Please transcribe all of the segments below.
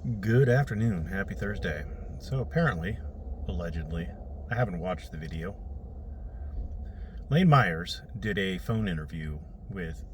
Good afternoon. Happy Thursday. So apparently, allegedly, I haven't watched the video. Lane Myers did a phone interview with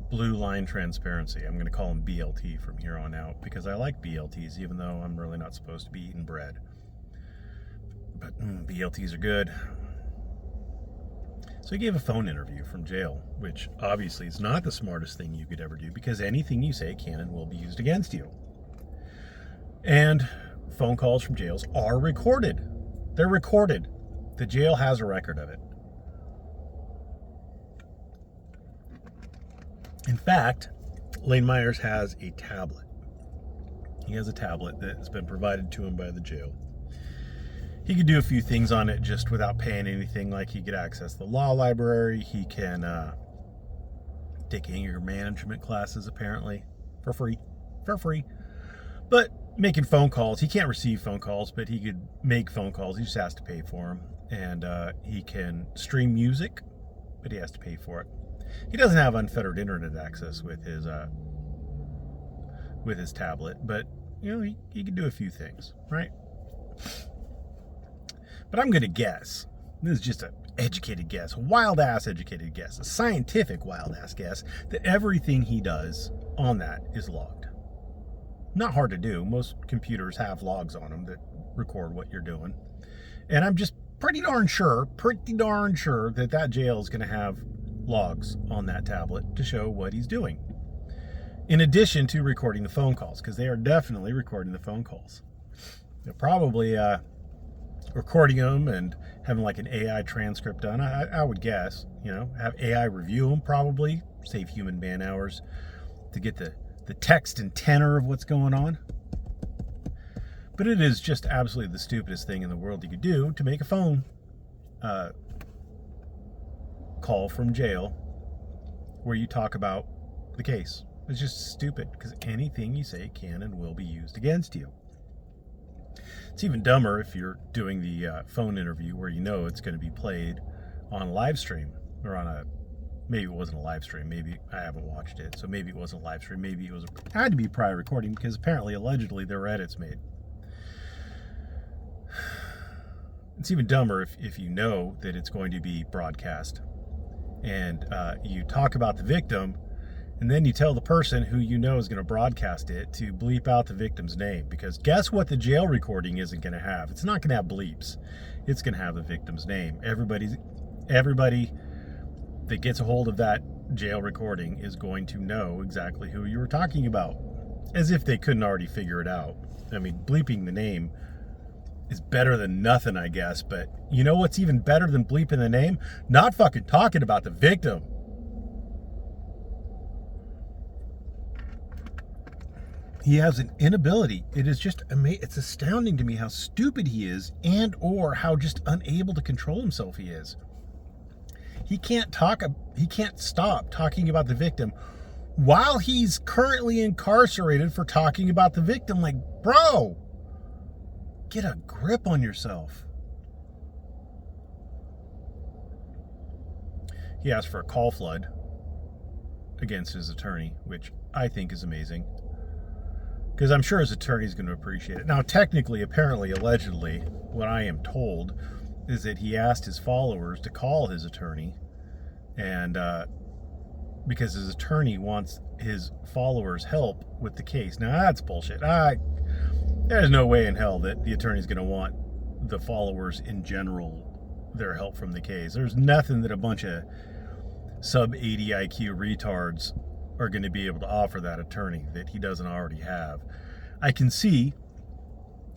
Blue Line Transparency. I'm going to call him BLT from here on out because I like BLTs even though I'm really not supposed to be eating bread. But BLTs are good. So he gave a phone interview from jail, which obviously is not the smartest thing you could ever do because anything you say can and will be used against you. And phone calls from jails are recorded. They're recorded. The jail has a record of it. In fact, Lane Myers has a tablet. He has a tablet that's been provided to him by the jail. He could do a few things on it just without paying anything, like he could access the law library. He can take anger management classes, apparently, for free. But making phone calls, he can't receive phone calls, but he could make phone calls. He just has to pay for them. And he can stream music, but he has to pay for it. He doesn't have unfettered internet access with his tablet, but he can do a few things, right? But I'm going to guess, this is just an educated guess, a wild-ass educated guess, a scientific wild-ass guess, that everything he does on that is logged. Not hard to do. Most computers have logs on them that record what you're doing. And I'm just pretty darn sure that that jail is going to have logs on that tablet to show what he's doing. In addition to recording the phone calls, because they are definitely recording the phone calls. They're probably recording them and having like an AI transcript done. I would guess, have AI review them, probably save human man hours to get the text and tenor of what's going on. But it is just absolutely the stupidest thing in the world you could do to make a phone call from jail where you talk about the case. It's just stupid because anything you say can and will be used against you. It's even dumber if you're doing the phone interview where it's going to be played on a live stream or maybe it wasn't a live stream. Maybe I haven't watched it, so maybe it wasn't a live stream. Maybe it had to be prior recording because apparently, allegedly, there were edits made. It's even dumber if you know that it's going to be broadcast and you talk about the victim and then you tell the person who is going to broadcast it to bleep out the victim's name, because guess what the jail recording isn't going to have? It's not going to have bleeps. It's going to have the victim's name. Everybody that gets a hold of that jail recording is going to know exactly who you were talking about, as if they couldn't already figure it out. I mean, bleeping the name is better than nothing, I guess, but you know what's even better than bleeping the name? Not fucking talking about the victim. He has an inability. It is just it's astounding to me how stupid he is and or how just unable to control himself he is. He can't stop talking about the victim while he's currently incarcerated for talking about the victim. Like, bro, get a grip on yourself. He asked for a call flood against his attorney, which I think is amazing, because I'm sure his attorney's going to appreciate it. Now, technically, apparently, allegedly, what I am told is that he asked his followers to call his attorney, and because his attorney wants his followers' help with the case. Now, that's bullshit. There's no way in hell that the attorney's going to want the followers in general their help from the case. There's nothing that a bunch of sub 80 IQ retards are going to be able to offer that attorney that he doesn't already have. I can see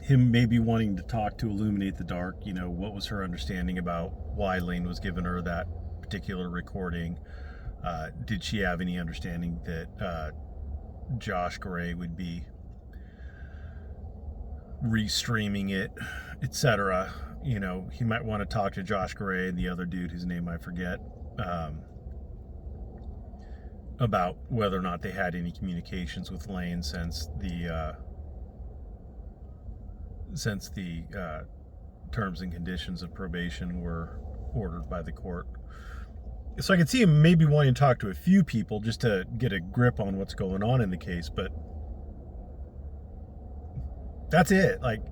him maybe wanting to talk to illuminate the dark. What was her understanding about why Lane was giving her that particular recording? Did she have any understanding that Josh Gray would be restreaming it, etc.? He might want to talk to Josh Gray and the other dude whose name I forget, about whether or not they had any communications with Lane since the terms and conditions of probation were ordered by the court. So I could see him maybe wanting to talk to a few people just to get a grip on what's going on in the case, but That's it. Like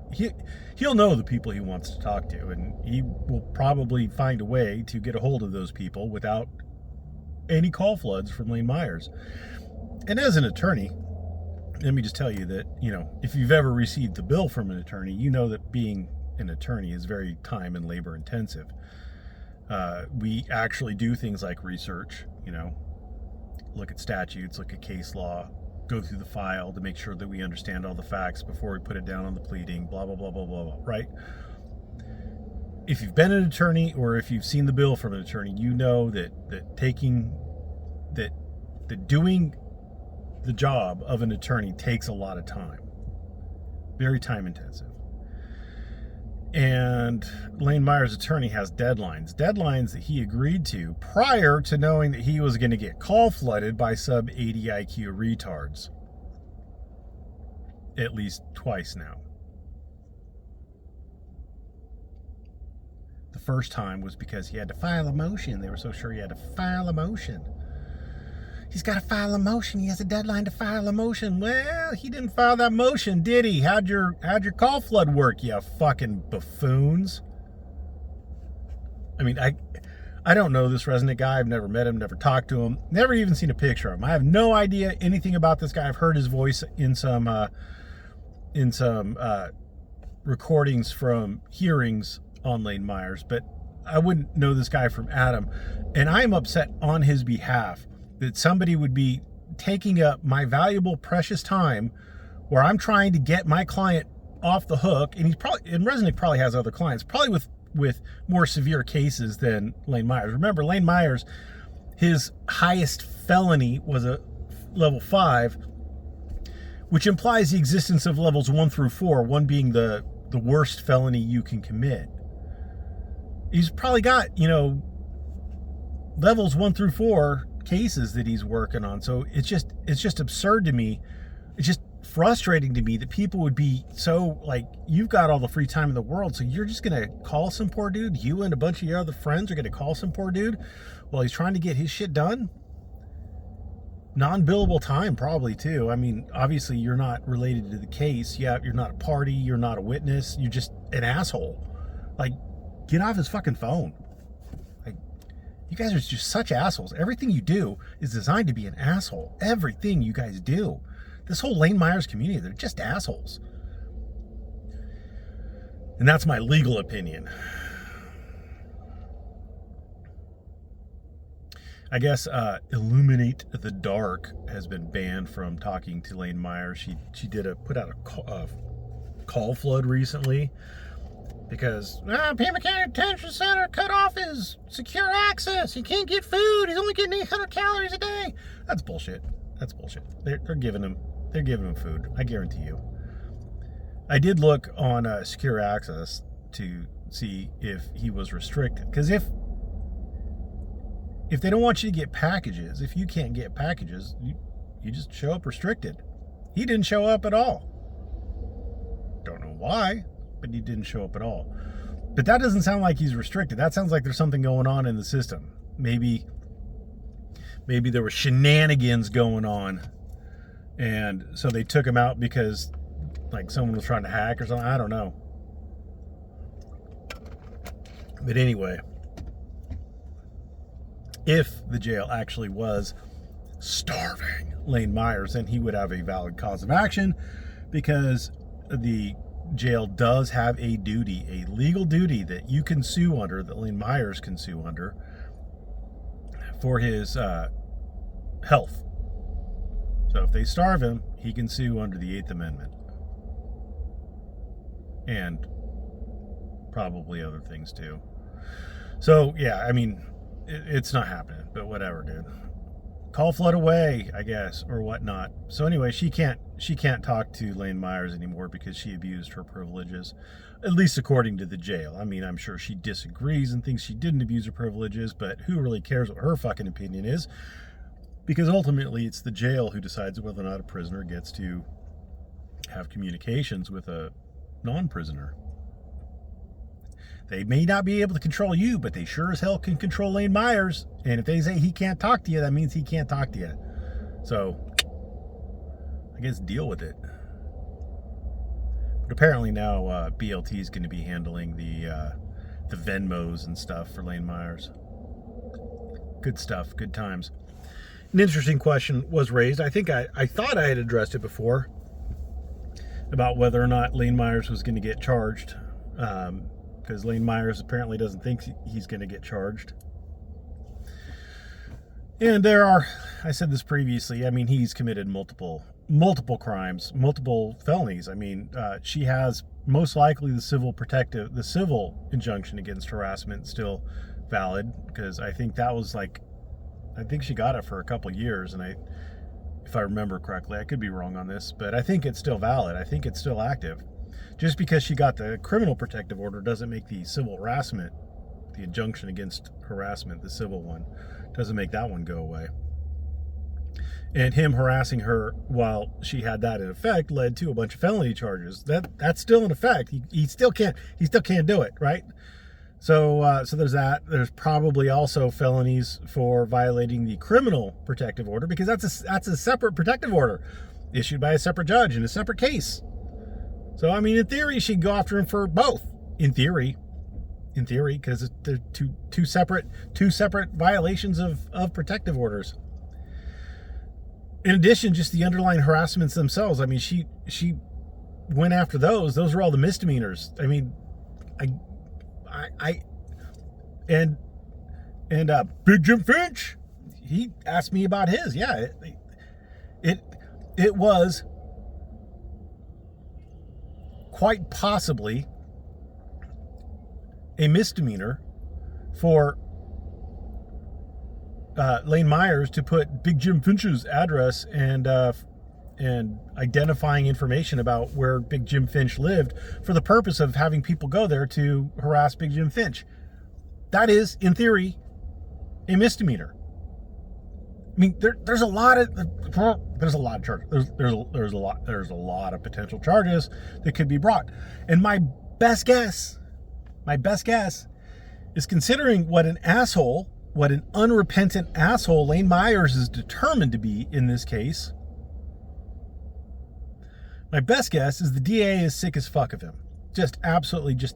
he'll know the people he wants to talk to, and he will probably find a way to get a hold of those people without any call floods from Lane Myers. And as an attorney, let me just tell you that, if you've ever received a bill from an attorney, you know that being an attorney is very time and labor intensive. We actually do things like research, look at statutes, look at case law, go through the file to make sure that we understand all the facts before we put it down on the pleading, blah, blah, blah, blah, blah, blah, right? If you've been an attorney or if you've seen the bill from an attorney, you know that doing the job of an attorney takes a lot of time. Very time intensive. And Lane Myers' attorney has deadlines that he agreed to prior to knowing that he was going to get call flooded by sub 80 IQ retards. At least twice now. The first time was because he had to file a motion. They were so sure he had to file a motion. He's got to file a motion. He has a deadline to file a motion. Well, he didn't file that motion, did he? How'd your call flood work, you fucking buffoons? I mean, I don't know this resident guy. I've never met him, never talked to him, never even seen a picture of him. I have no idea anything about this guy. I've heard his voice in some recordings from hearings on Lane Myers, but I wouldn't know this guy from Adam. And I'm upset on his behalf that somebody would be taking up my valuable, precious time where I'm trying to get my client off the hook. And Resnick probably has other clients, probably with more severe cases than Lane Myers. Remember, Lane Myers, his highest felony was a level 5, which implies the existence of levels 1 through 4, 1 being the worst felony you can commit. He's probably got, levels 1 through 4 cases that he's working on. So it's just absurd to me. It's just frustrating to me that people would be so like, you've got all the free time in the world, so you're just gonna call some poor dude. You and a bunch of your other friends are gonna call some poor dude while he's trying to get his shit done. Non-billable time probably too. I mean, obviously you're not related to the case. Yeah, you're not a party, you're not a witness, you're just an asshole. Like, get off his fucking phone. You guys are just such assholes. Everything you do is designed to be an asshole. Everything you guys do. This whole Lane Myers community, they're just assholes. And that's my legal opinion. I guess Illuminate the Dark has been banned from talking to Lane Myers. She put out a call flood recently. Because Pima County Detention Center cut off his secure access. He can't get food. He's only getting 800 calories a day. That's bullshit. They're giving him food. I guarantee you. I did look on secure access to see if he was restricted. Because if they don't want you to get packages, if you can't get packages, you just show up restricted. He didn't show up at all. Don't know why. But he didn't show up at all. But that doesn't sound like he's restricted. That sounds like there's something going on in the system. Maybe there were shenanigans going on, and so they took him out because like someone was trying to hack or something. I don't know. But anyway, if the jail actually was starving Lane Myers, then he would have a valid cause of action, because the jail does have a legal duty that you can sue under, that Lane Myers can sue under, for his health. So if they starve him, he can sue under the 8th Amendment. And probably other things too. So yeah, I mean, it's not happening, but whatever, dude. Call flood away, I guess, or whatnot. So anyway, she can't talk to Lane Myers anymore because she abused her privileges, at least according to the jail. I mean, I'm sure she disagrees and thinks she didn't abuse her privileges, but who really cares what her fucking opinion is? Because ultimately, it's the jail who decides whether or not a prisoner gets to have communications with a non-prisoner. They may not be able to control you, but they sure as hell can control Lane Myers. And if they say he can't talk to you, that means he can't talk to you. So, I guess deal with it. But apparently now BLT is going to be handling the Venmos and stuff for Lane Myers. Good stuff, good times. An interesting question was raised. I think I thought I had addressed it before about whether or not Lane Myers was going to get charged, because Lane Myers apparently doesn't think he's going to get charged. And there are, I said this previously, I mean, he's committed multiple crimes, multiple felonies. I mean, she has most likely the civil injunction against harassment still valid, because I think that was I think she got it for a couple years, and if I remember correctly, I could be wrong on this, but I think it's still valid. I think it's still active. Just because she got the criminal protective order doesn't make the civil harassment, the injunction against harassment, the civil one, doesn't make that one go away. And him harassing her while she had that in effect led to a bunch of felony charges. That's still in effect. He still can't do it, right? So there's that. There's probably also felonies for violating the criminal protective order, because that's a separate protective order issued by a separate judge in a separate case. So I mean, in theory, she'd go after him for both. In theory, because they're two separate violations of protective orders. In addition, just the underlying harassments themselves. I mean, she went after those. Those are all the misdemeanors. I mean, and Big Jim Finch, he asked me about his. Yeah, it was quite possibly a misdemeanor for Lane Myers to put Big Jim Finch's address and identifying information about where Big Jim Finch lived for the purpose of having people go there to harass Big Jim Finch. That is, in theory, a misdemeanor. I mean, there's a lot of charges. There's a lot of potential charges that could be brought. And my best guess is, considering what an unrepentant asshole Lane Myers is determined to be in this case, my best guess is the DA is sick as fuck of him. Just absolutely just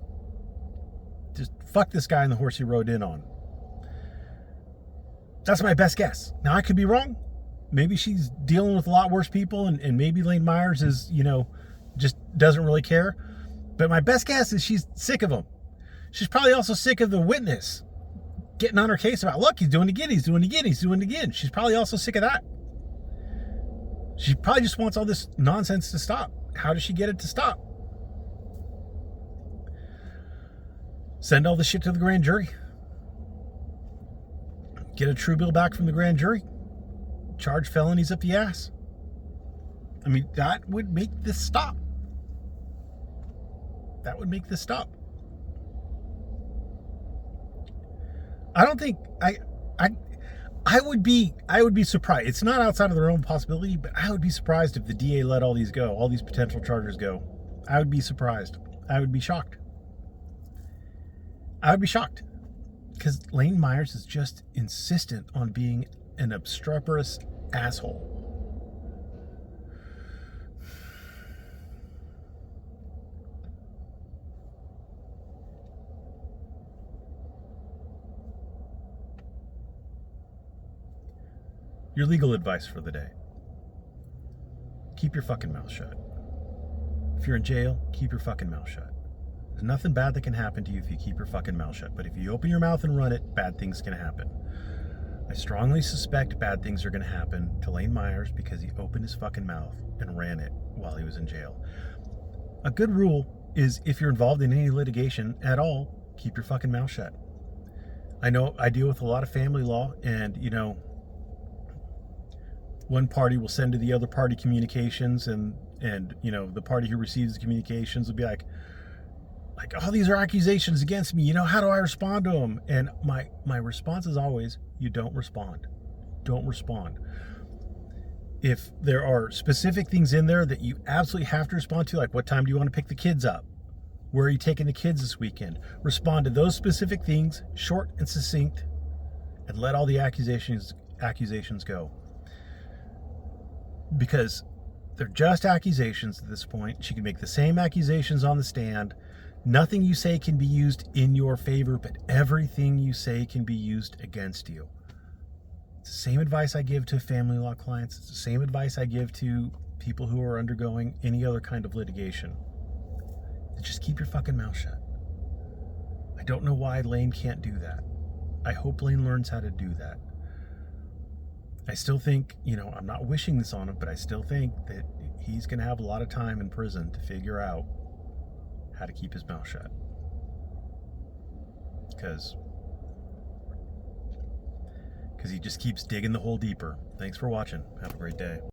fuck this guy in the horse he rode in on. That's my best guess. Now, I could be wrong. Maybe she's dealing with a lot worse people, and maybe Lane Myers is, just doesn't really care. But my best guess is she's sick of him. She's probably also sick of the witness getting on her case about, look, he's doing it again. She's probably also sick of that. She probably just wants all this nonsense to stop. How does she get it to stop? Send all this shit to the grand jury. Get a true bill back from the grand jury. Charge felonies up the ass. I mean, that would make this stop. I don't think I would be surprised. It's not outside of the realm of possibility, but I would be surprised if the DA let all these go, all these potential charges go. I would be surprised. I would be shocked. Because Lane Myers is just insistent on being an obstreperous asshole. Your legal advice for the day: keep your fucking mouth shut. If you're in jail, keep your fucking mouth shut. There's nothing bad that can happen to you if you keep your fucking mouth shut. But if you open your mouth and run it, bad things can happen. I strongly suspect bad things are going to happen to Lane Myers because he opened his fucking mouth and ran it while he was in jail. A good rule is, if you're involved in any litigation at all, keep your fucking mouth shut. I know I deal with a lot of family law, and, one party will send to the other party communications, and the party who receives the communications will be like, oh, these are accusations against me. How do I respond to them? And my response is always, you don't respond. Don't respond. If there are specific things in there that you absolutely have to respond to, like, what time do you want to pick the kids up? Where are you taking the kids this weekend? Respond to those specific things, short and succinct, and let all the accusations go. Because They're just accusations at this point. She can make the same accusations on the stand. Nothing you say can be used in your favor, but everything you say can be used against you. It's the same advice I give to family law clients. It's the same advice I give to people who are undergoing any other kind of litigation. Just keep your fucking mouth shut. I don't know why Lane can't do that. I hope Lane learns how to do that. I still think, I'm not wishing this on him, but I still think that he's going to have a lot of time in prison to figure out how to keep his mouth shut. Because he just keeps digging the hole deeper. Thanks for watching. Have a great day.